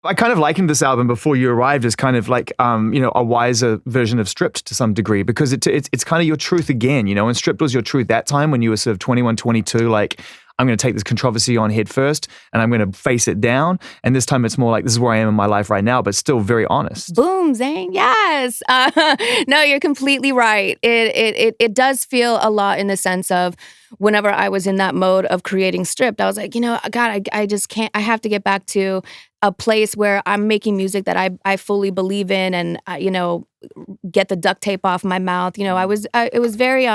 I kind of likened this album Before You Arrived as kind of like, a wiser version of Stripped to some degree, because it's kind of your truth again, and Stripped was your truth that time when you were sort of 21, 22, like, I'm going to take this controversy on head first and I'm going to face it down. And this time it's more like, this is where I am in my life right now, but still very honest. Boom, Zane. Yes. No, you're completely right. It does feel a lot in the sense of whenever I was in that mode of creating Stripped, I was like, God, I just can't, I have to get back to a place where I'm making music that I fully believe in and, get the duct tape off my mouth. It was very,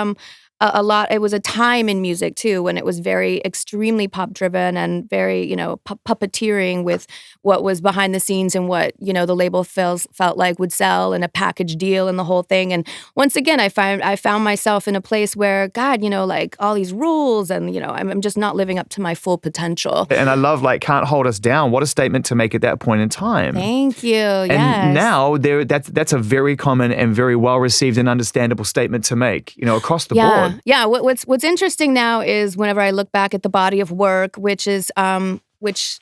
a lot. It was a time in music too when it was very extremely pop driven and very puppeteering with what was behind the scenes and what the label felt like would sell and a package deal and the whole thing. And once again, I found myself in a place where God, like all these rules and I'm just not living up to my full potential. And I love like Can't Hold Us Down. What a statement to make at that point in time. Thank you. And yes. now that's a very common and very well received and understandable statement to make across the board. Yeah, what's interesting now is whenever I look back at the body of work, which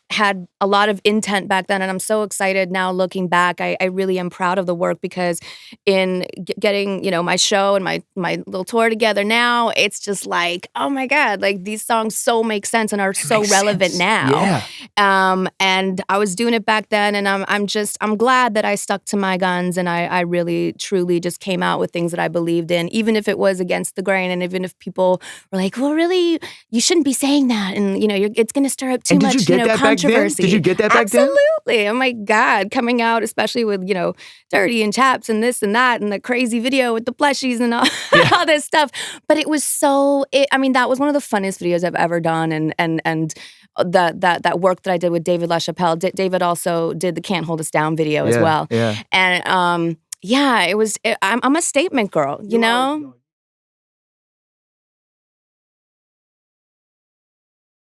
had a lot of intent back then, and I'm so excited now looking back. I really am proud of the work because in getting my show and my little tour together now, it's just like, oh my God, like these songs so make sense and are so relevant now. Yeah. And I was doing it back then, and I'm glad that I stuck to my guns and I really truly just came out with things that I believed in, even if it was against the grain, and even if people were like, well, really, you shouldn't be saying that, and it's going to stir up too much. Controversy. Did you get that back then? Absolutely. Oh my God. Coming out, especially with, Dirty and Chaps and this and that and the crazy video with the plushies and all this stuff. But it was that was one of the funniest videos I've ever done. And that work that I did with David LaChapelle. David also did the Can't Hold Us Down video as well. Yeah. And I'm a statement girl,